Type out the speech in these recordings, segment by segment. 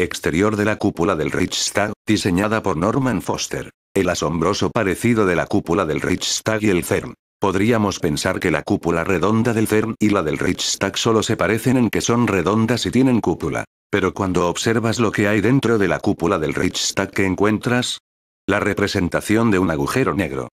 exterior de la cúpula del Reichstag, diseñada por Norman Foster. El asombroso parecido de la cúpula del Reichstag y el CERN. Podríamos pensar que la cúpula redonda del CERN y la del Reichstag solo se parecen en que son redondas y tienen cúpula. Pero cuando observas lo que hay dentro de la cúpula del Reichstag, ¿qué encuentras? La representación de un agujero negro.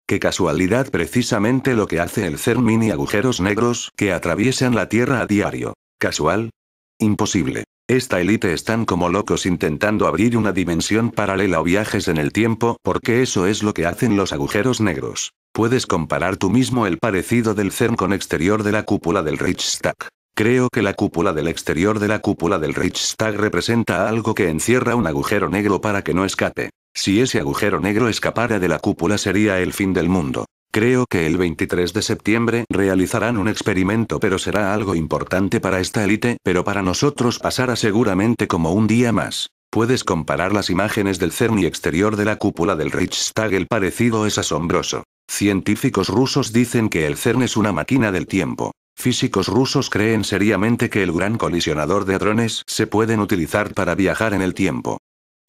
Qué casualidad, precisamente lo que hace el CERN, mini agujeros negros que atraviesan la Tierra a diario. ¿Casual? Imposible. Esta élite están como locos intentando abrir una dimensión paralela o viajes en el tiempo, porque eso es lo que hacen los agujeros negros. Puedes comparar tú mismo el parecido del CERN con exterior de la cúpula del Reichstag. Creo que la cúpula del exterior de la cúpula del Reichstag representa algo que encierra un agujero negro para que no escape. Si ese agujero negro escapara de la cúpula sería el fin del mundo. Creo que el 23 de septiembre realizarán un experimento, pero será algo importante para esta élite, pero para nosotros pasará seguramente como un día más. Puedes comparar las imágenes del CERN y exterior de la cúpula del Reichstag, el parecido es asombroso. Científicos rusos dicen que el CERN es una máquina del tiempo. Físicos rusos creen seriamente que el gran colisionador de hadrones se pueden utilizar para viajar en el tiempo.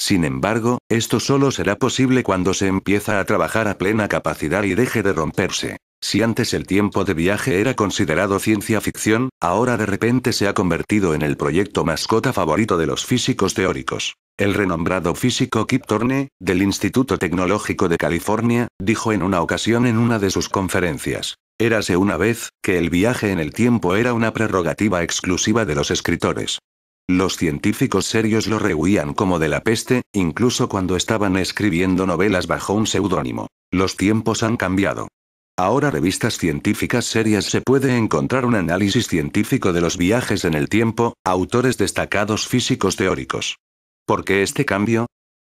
Sin embargo, esto solo será posible cuando se empieza a trabajar a plena capacidad y deje de romperse. Si antes el tiempo de viaje era considerado ciencia ficción, ahora de repente se ha convertido en el proyecto mascota favorito de los físicos teóricos. El renombrado físico Kip Thorne, del Instituto Tecnológico de California, dijo en una ocasión en una de sus conferencias: érase una vez, que el viaje en el tiempo era una prerrogativa exclusiva de los escritores. Los científicos serios lo rehuían como de la peste, incluso cuando estaban escribiendo novelas bajo un seudónimo. Los tiempos han cambiado. Ahora revistas científicas serias se puede encontrar un análisis científico de los viajes en el tiempo, autores destacados físicos teóricos. ¿Por qué este cambio?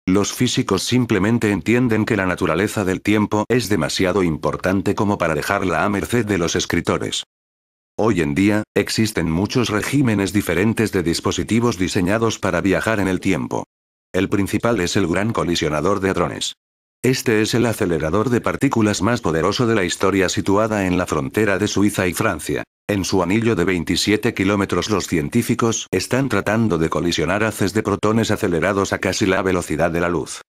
Los físicos simplemente entienden que la naturaleza del tiempo es demasiado importante como para dejarla a merced de los escritores. Hoy en día, existen muchos regímenes diferentes de dispositivos diseñados para viajar en el tiempo. El principal es el Gran Colisionador de Hadrones. Este es el acelerador de partículas más poderoso de la historia, situada en la frontera de Suiza y Francia. En su anillo de 27 kilómetros los científicos están tratando de colisionar haces de protones acelerados a casi la velocidad de la luz.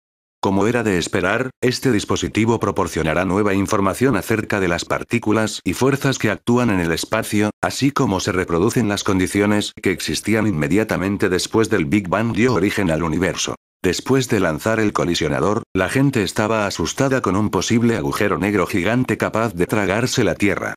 Como era de esperar, este dispositivo proporcionará nueva información acerca de las partículas y fuerzas que actúan en el espacio, así como se reproducen las condiciones que existían inmediatamente después del Big Bang dio origen al universo. Después de lanzar el colisionador, la gente estaba asustada con un posible agujero negro gigante capaz de tragarse la Tierra.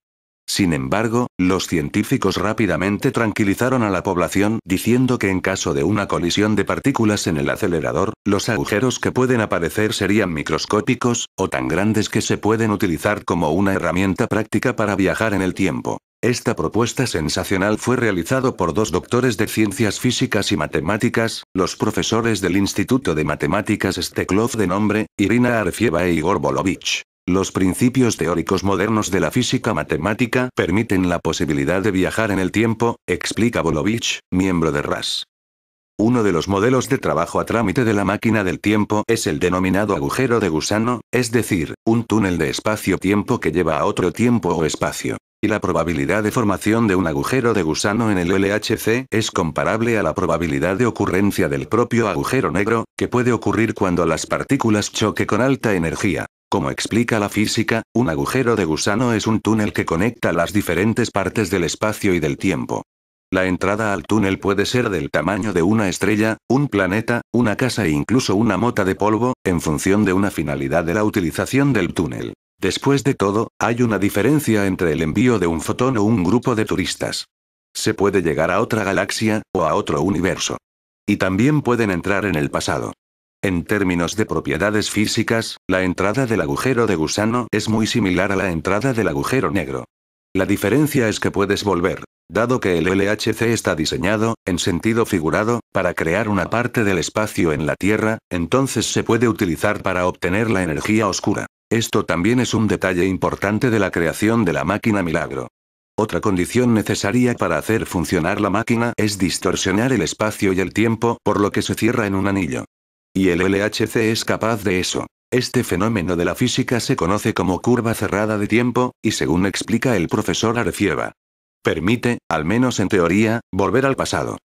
Sin embargo, los científicos rápidamente tranquilizaron a la población diciendo que en caso de una colisión de partículas en el acelerador, los agujeros que pueden aparecer serían microscópicos, o tan grandes que se pueden utilizar como una herramienta práctica para viajar en el tiempo. Esta propuesta sensacional fue realizado por dos doctores de ciencias físicas y matemáticas, los profesores del Instituto de Matemáticas Steklov de nombre Irina Arefyeva e Igor Bolovich. Los principios teóricos modernos de la física matemática permiten la posibilidad de viajar en el tiempo, explica Bolovich, miembro de RAS. Uno de los modelos de trabajo a trámite de la máquina del tiempo es el denominado agujero de gusano, es decir, un túnel de espacio-tiempo que lleva a otro tiempo o espacio. Y la probabilidad de formación de un agujero de gusano en el LHC es comparable a la probabilidad de ocurrencia del propio agujero negro, que puede ocurrir cuando las partículas choque con alta energía. Como explica la física, un agujero de gusano es un túnel que conecta las diferentes partes del espacio y del tiempo. La entrada al túnel puede ser del tamaño de una estrella, un planeta, una casa e incluso una mota de polvo, en función de una finalidad de la utilización del túnel. Después de todo, hay una diferencia entre el envío de un fotón o un grupo de turistas. Se puede llegar a otra galaxia, o a otro universo. Y también pueden entrar en el pasado. En términos de propiedades físicas, la entrada del agujero de gusano es muy similar a la entrada del agujero negro. La diferencia es que puedes volver, dado que el LHC está diseñado, en sentido figurado, para crear una parte del espacio en la Tierra, entonces se puede utilizar para obtener la energía oscura. Esto también es un detalle importante de la creación de la máquina milagro. Otra condición necesaria para hacer funcionar la máquina es distorsionar el espacio y el tiempo, por lo que se cierra en un anillo. Y el LHC es capaz de eso. Este fenómeno de la física se conoce como curva cerrada de tiempo, y según explica el profesor Arefyeva, permite, al menos en teoría, volver al pasado.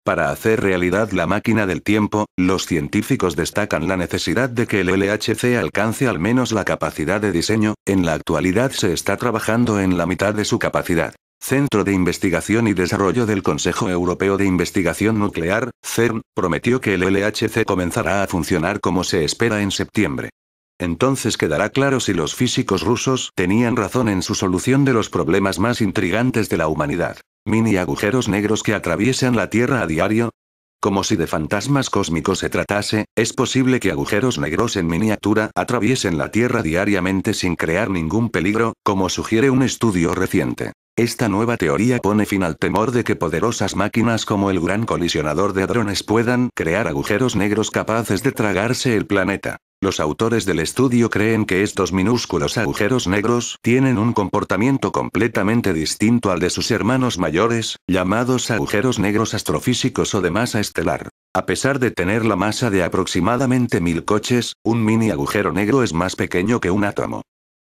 Para hacer realidad la máquina del tiempo, los científicos destacan la necesidad de que el LHC alcance al menos la capacidad de diseño. En la actualidad se está trabajando en la mitad de su capacidad. Centro de Investigación y Desarrollo del Consejo Europeo de Investigación Nuclear, CERN, prometió que el LHC comenzará a funcionar como se espera en septiembre. Entonces quedará claro si los físicos rusos tenían razón en su solución de los problemas más intrigantes de la humanidad. Mini agujeros negros que atraviesan la Tierra a diario. Como si de fantasmas cósmicos se tratase, es posible que agujeros negros en miniatura atraviesen la Tierra diariamente sin crear ningún peligro, como sugiere un estudio reciente. Esta nueva teoría pone fin al temor de que poderosas máquinas como el Gran Colisionador de Hadrones puedan crear agujeros negros capaces de tragarse el planeta. Los autores del estudio creen que estos minúsculos agujeros negros tienen un comportamiento completamente distinto al de sus hermanos mayores, llamados agujeros negros astrofísicos o de masa estelar. A pesar de tener la masa de aproximadamente 1000 coches, un mini agujero negro es más pequeño que un átomo.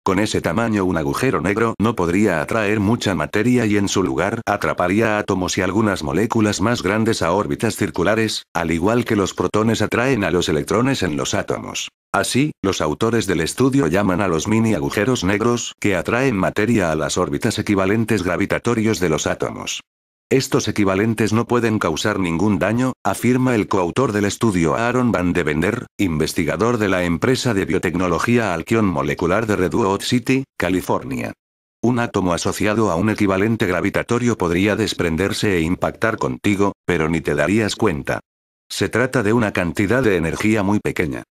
Con ese tamaño un agujero negro no podría atraer mucha materia y en su lugar atraparía átomos y algunas moléculas más grandes a órbitas circulares, al igual que los protones atraen a los electrones en los átomos. Así, los autores del estudio llaman a los mini agujeros negros que atraen materia a las órbitas equivalentes gravitatorios de los átomos. Estos equivalentes no pueden causar ningún daño, afirma el coautor del estudio Aaron Van de Vender, investigador de la empresa de biotecnología Alkion Molecular de Redwood City, California. Un átomo asociado a un equivalente gravitatorio podría desprenderse e impactar contigo, pero ni te darías cuenta. Se trata de una cantidad de energía muy pequeña.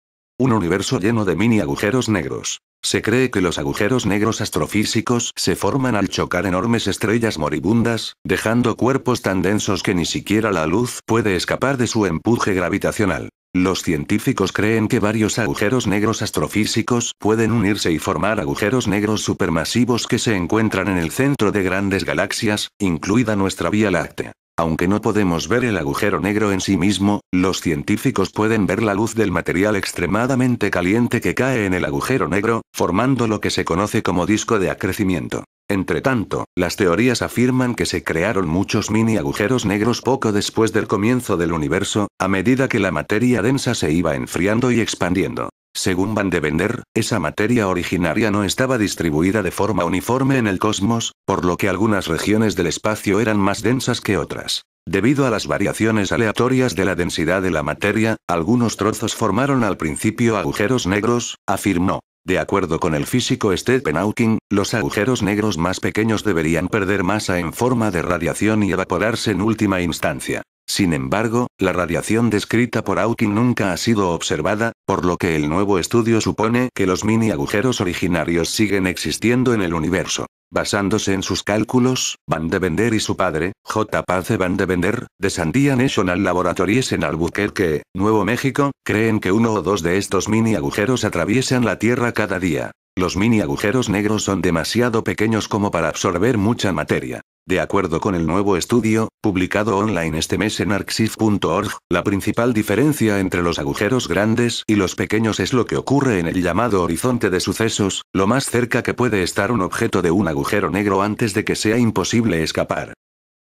Un universo lleno de mini agujeros negros. Se cree que los agujeros negros astrofísicos se forman al chocar enormes estrellas moribundas, dejando cuerpos tan densos que ni siquiera la luz puede escapar de su empuje gravitacional. Los científicos creen que varios agujeros negros astrofísicos pueden unirse y formar agujeros negros supermasivos que se encuentran en el centro de grandes galaxias, incluida nuestra Vía Láctea. Aunque no podemos ver el agujero negro en sí mismo, los científicos pueden ver la luz del material extremadamente caliente que cae en el agujero negro, formando lo que se conoce como disco de acrecimiento. Entretanto, las teorías afirman que se crearon muchos mini agujeros negros poco después del comienzo del universo, a medida que la materia densa se iba enfriando y expandiendo. Según Van de Vender, esa materia originaria no estaba distribuida de forma uniforme en el cosmos, por lo que algunas regiones del espacio eran más densas que otras. Debido a las variaciones aleatorias de la densidad de la materia, algunos trozos formaron al principio agujeros negros, afirmó. De acuerdo con el físico Stephen Hawking, los agujeros negros más pequeños deberían perder masa en forma de radiación y evaporarse en última instancia. Sin embargo, la radiación descrita por Hawking nunca ha sido observada, por lo que el nuevo estudio supone que los mini agujeros originarios siguen existiendo en el universo. Basándose en sus cálculos, Van de Vender y su padre, J. Pace Van de Vender, de Sandia National Laboratories en Albuquerque, Nuevo México, creen que uno o dos de estos mini agujeros atraviesan la Tierra cada día. Los mini agujeros negros son demasiado pequeños como para absorber mucha materia. De acuerdo con el nuevo estudio, publicado online este mes en arXiv.org, la principal diferencia entre los agujeros grandes y los pequeños es lo que ocurre en el llamado horizonte de sucesos, lo más cerca que puede estar un objeto de un agujero negro antes de que sea imposible escapar.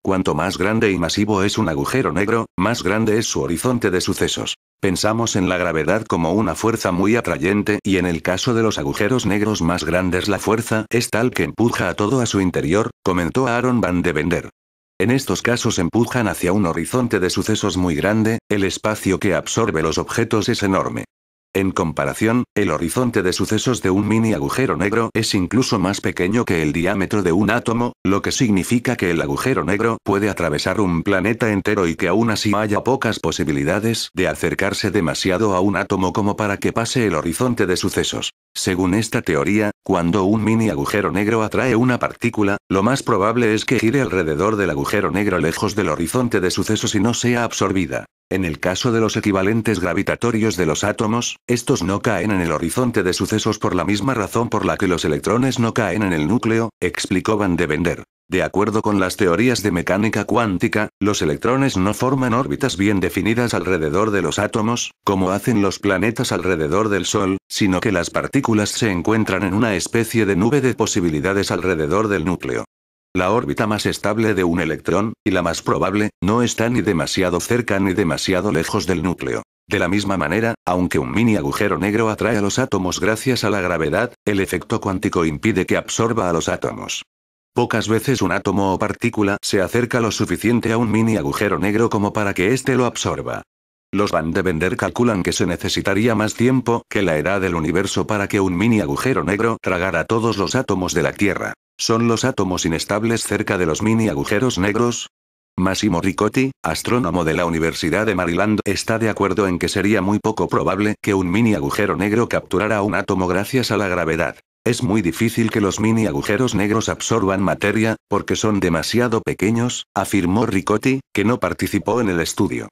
Cuanto más grande y masivo es un agujero negro, más grande es su horizonte de sucesos. Pensamos en la gravedad como una fuerza muy atrayente y en el caso de los agujeros negros más grandes la fuerza es tal que empuja a todo a su interior, comentó Aaron Van de Vender. En estos casos empujan hacia un horizonte de sucesos muy grande, el espacio que absorbe los objetos es enorme. En comparación, el horizonte de sucesos de un mini agujero negro es incluso más pequeño que el diámetro de un átomo, lo que significa que el agujero negro puede atravesar un planeta entero y que aún así haya pocas posibilidades de acercarse demasiado a un átomo como para que pase el horizonte de sucesos. Según esta teoría, cuando un mini agujero negro atrae una partícula, lo más probable es que gire alrededor del agujero negro lejos del horizonte de sucesos y no sea absorbida. En el caso de los equivalentes gravitatorios de los átomos, estos no caen en el horizonte de sucesos por la misma razón por la que los electrones no caen en el núcleo, explicó Van de Vender. De acuerdo con las teorías de mecánica cuántica, los electrones no forman órbitas bien definidas alrededor de los átomos, como hacen los planetas alrededor del Sol, sino que las partículas se encuentran en una especie de nube de posibilidades alrededor del núcleo. La órbita más estable de un electrón, y la más probable, no está ni demasiado cerca ni demasiado lejos del núcleo. De la misma manera, aunque un mini agujero negro atrae a los átomos gracias a la gravedad, el efecto cuántico impide que absorba a los átomos. Pocas veces un átomo o partícula se acerca lo suficiente a un mini agujero negro como para que éste lo absorba. Los Van Devender calculan que se necesitaría más tiempo que la edad del universo para que un mini agujero negro tragara todos los átomos de la Tierra. ¿Son los átomos inestables cerca de los mini agujeros negros? Massimo Riccoti, astrónomo de la Universidad de Maryland, está de acuerdo en que sería muy poco probable que un mini agujero negro capturara un átomo gracias a la gravedad. Es muy difícil que los mini agujeros negros absorban materia, porque son demasiado pequeños, afirmó Riccoti, que no participó en el estudio.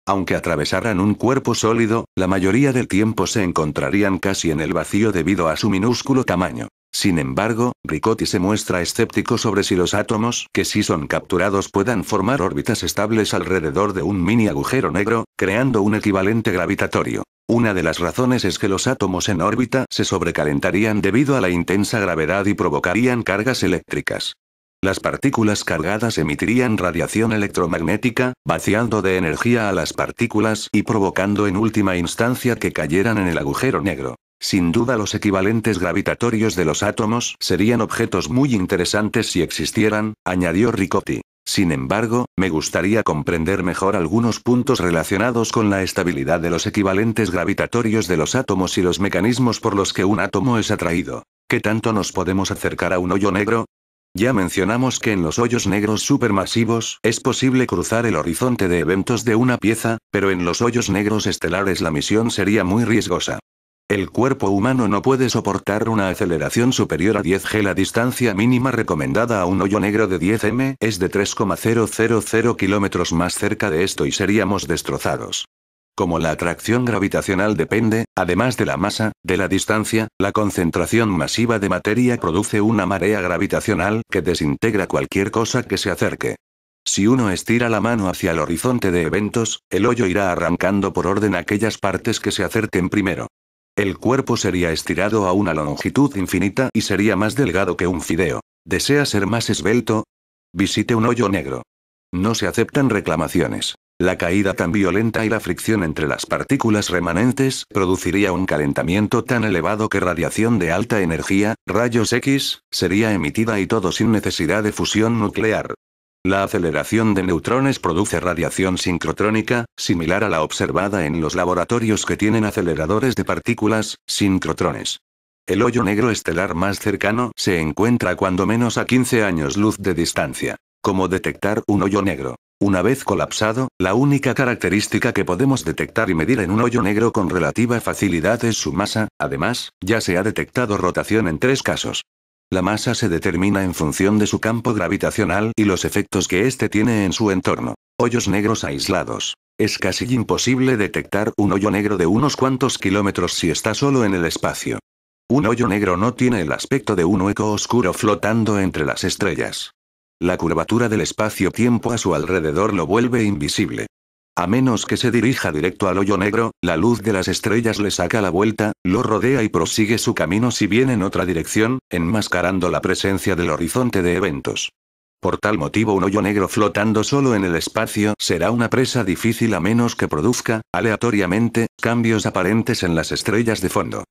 Aunque atravesaran un cuerpo sólido, la mayoría del tiempo se encontrarían casi en el vacío debido a su minúsculo tamaño. Sin embargo, Riccoti se muestra escéptico sobre si los átomos que sí son capturados puedan formar órbitas estables alrededor de un mini agujero negro, creando un equivalente gravitatorio. Una de las razones es que los átomos en órbita se sobrecalentarían debido a la intensa gravedad y provocarían cargas eléctricas. Las partículas cargadas emitirían radiación electromagnética, vaciando de energía a las partículas y provocando en última instancia que cayeran en el agujero negro. Sin duda los equivalentes gravitatorios de los átomos serían objetos muy interesantes si existieran, añadió Riccoti. Sin embargo, me gustaría comprender mejor algunos puntos relacionados con la estabilidad de los equivalentes gravitatorios de los átomos y los mecanismos por los que un átomo es atraído. ¿Qué tanto nos podemos acercar a un hoyo negro? Ya mencionamos que en los hoyos negros supermasivos es posible cruzar el horizonte de eventos de una pieza, pero en los hoyos negros estelares la misión sería muy riesgosa. El cuerpo humano no puede soportar una aceleración superior a 10 g. La distancia mínima recomendada a un hoyo negro de 10 m es de 3,000 kilómetros. Más cerca de esto y seríamos destrozados. Como la atracción gravitacional depende, además de la masa, de la distancia, la concentración masiva de materia produce una marea gravitacional que desintegra cualquier cosa que se acerque. Si uno estira la mano hacia el horizonte de eventos, el hoyo irá arrancando por orden aquellas partes que se acerquen primero. El cuerpo sería estirado a una longitud infinita y sería más delgado que un fideo. ¿Desea ser más esbelto? Visite un hoyo negro. No se aceptan reclamaciones. La caída tan violenta y la fricción entre las partículas remanentes produciría un calentamiento tan elevado que radiación de alta energía, rayos X, sería emitida y todo sin necesidad de fusión nuclear. La aceleración de neutrones produce radiación sincrotrónica, similar a la observada en los laboratorios que tienen aceleradores de partículas, sincrotrones. El hoyo negro estelar más cercano se encuentra cuando menos a 15 años luz de distancia. ¿Cómo detectar un hoyo negro? Una vez colapsado, la única característica que podemos detectar y medir en un hoyo negro con relativa facilidad es su masa. Además, ya se ha detectado rotación en 3 casos. La masa se determina en función de su campo gravitacional y los efectos que éste tiene en su entorno. Hoyos negros aislados. Es casi imposible detectar un hoyo negro de unos cuantos kilómetros si está solo en el espacio. Un hoyo negro no tiene el aspecto de un hueco oscuro flotando entre las estrellas. La curvatura del espacio-tiempo a su alrededor lo vuelve invisible. A menos que se dirija directo al hoyo negro, la luz de las estrellas le saca la vuelta, lo rodea y prosigue su camino si bien en otra dirección, enmascarando la presencia del horizonte de eventos. Por tal motivo un hoyo negro flotando solo en el espacio será una presa difícil a menos que produzca, aleatoriamente, cambios aparentes en las estrellas de fondo.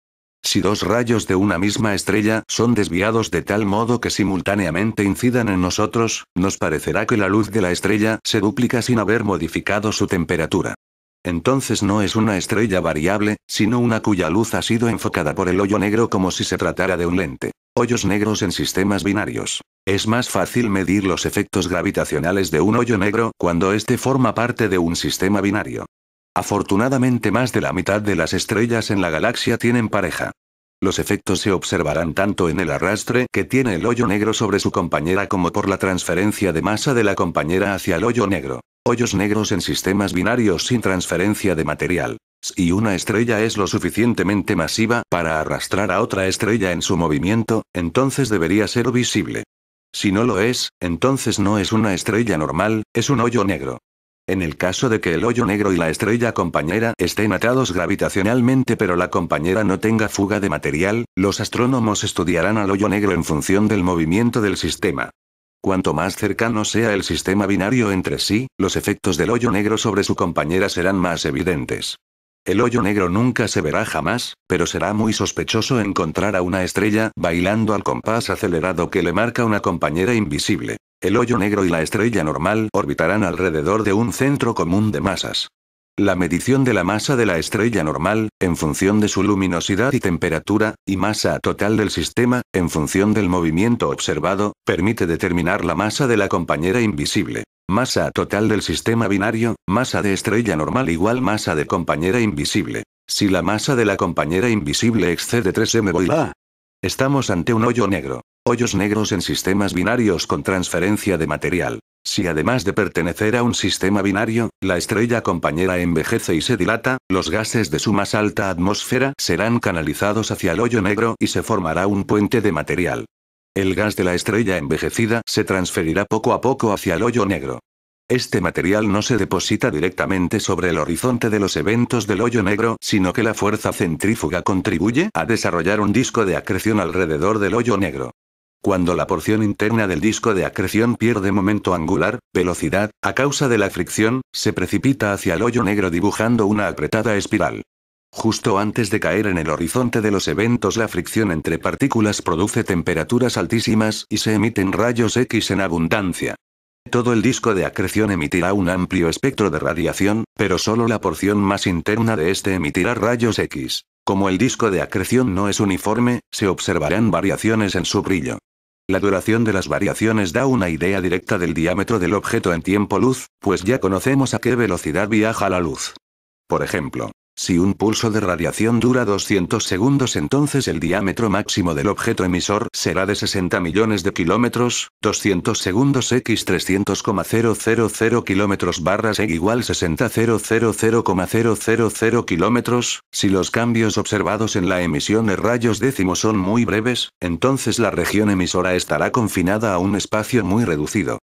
Si dos rayos de una misma estrella son desviados de tal modo que simultáneamente incidan en nosotros, nos parecerá que la luz de la estrella se duplica sin haber modificado su temperatura. Entonces no es una estrella variable, sino una cuya luz ha sido enfocada por el hoyo negro como si se tratara de un lente. Hoyos negros en sistemas binarios. Es más fácil medir los efectos gravitacionales de un hoyo negro cuando éste forma parte de un sistema binario. Afortunadamente más de la mitad de las estrellas en la galaxia tienen pareja. Los efectos se observarán tanto en el arrastre que tiene el hoyo negro sobre su compañera como por la transferencia de masa de la compañera hacia el hoyo negro. Hoyos negros en sistemas binarios sin transferencia de material. Si una estrella es lo suficientemente masiva para arrastrar a otra estrella en su movimiento, entonces debería ser visible. Si no lo es, entonces no es una estrella normal, es un hoyo negro. En el caso de que el hoyo negro y la estrella compañera estén atados gravitacionalmente pero la compañera no tenga fuga de material, los astrónomos estudiarán al hoyo negro en función del movimiento del sistema. Cuanto más cercano sea el sistema binario entre sí, los efectos del hoyo negro sobre su compañera serán más evidentes. El hoyo negro nunca se verá jamás, pero será muy sospechoso encontrar a una estrella bailando al compás acelerado que le marca una compañera invisible. El hoyo negro y la estrella normal orbitarán alrededor de un centro común de masas. La medición de la masa de la estrella normal, en función de su luminosidad y temperatura, y masa total del sistema, en función del movimiento observado, permite determinar la masa de la compañera invisible. Masa total del sistema binario, masa de estrella normal igual masa de compañera invisible. Si la masa de la compañera invisible excede 3 mV, estamos ante un hoyo negro. Hoyos negros en sistemas binarios con transferencia de material. Si además de pertenecer a un sistema binario, la estrella compañera envejece y se dilata, los gases de su más alta atmósfera serán canalizados hacia el hoyo negro y se formará un puente de material. El gas de la estrella envejecida se transferirá poco a poco hacia el hoyo negro. Este material no se deposita directamente sobre el horizonte de los eventos del hoyo negro, sino que la fuerza centrífuga contribuye a desarrollar un disco de acreción alrededor del hoyo negro. Cuando la porción interna del disco de acreción pierde momento angular, velocidad, a causa de la fricción, se precipita hacia el hoyo negro dibujando una apretada espiral. Justo antes de caer en el horizonte de los eventos, la fricción entre partículas produce temperaturas altísimas y se emiten rayos X en abundancia. Todo el disco de acreción emitirá un amplio espectro de radiación, pero solo la porción más interna de este emitirá rayos X. Como el disco de acreción no es uniforme, se observarán variaciones en su brillo. La duración de las variaciones da una idea directa del diámetro del objeto en tiempo-luz, pues ya conocemos a qué velocidad viaja la luz. Por ejemplo, si un pulso de radiación dura 200 segundos, entonces el diámetro máximo del objeto emisor será de 60 millones de kilómetros, 200 segundos x 300,000 kilómetros barras e igual 60,000,000 kilómetros. Si los cambios observados en la emisión de rayos décimos son muy breves, entonces la región emisora estará confinada a un espacio muy reducido.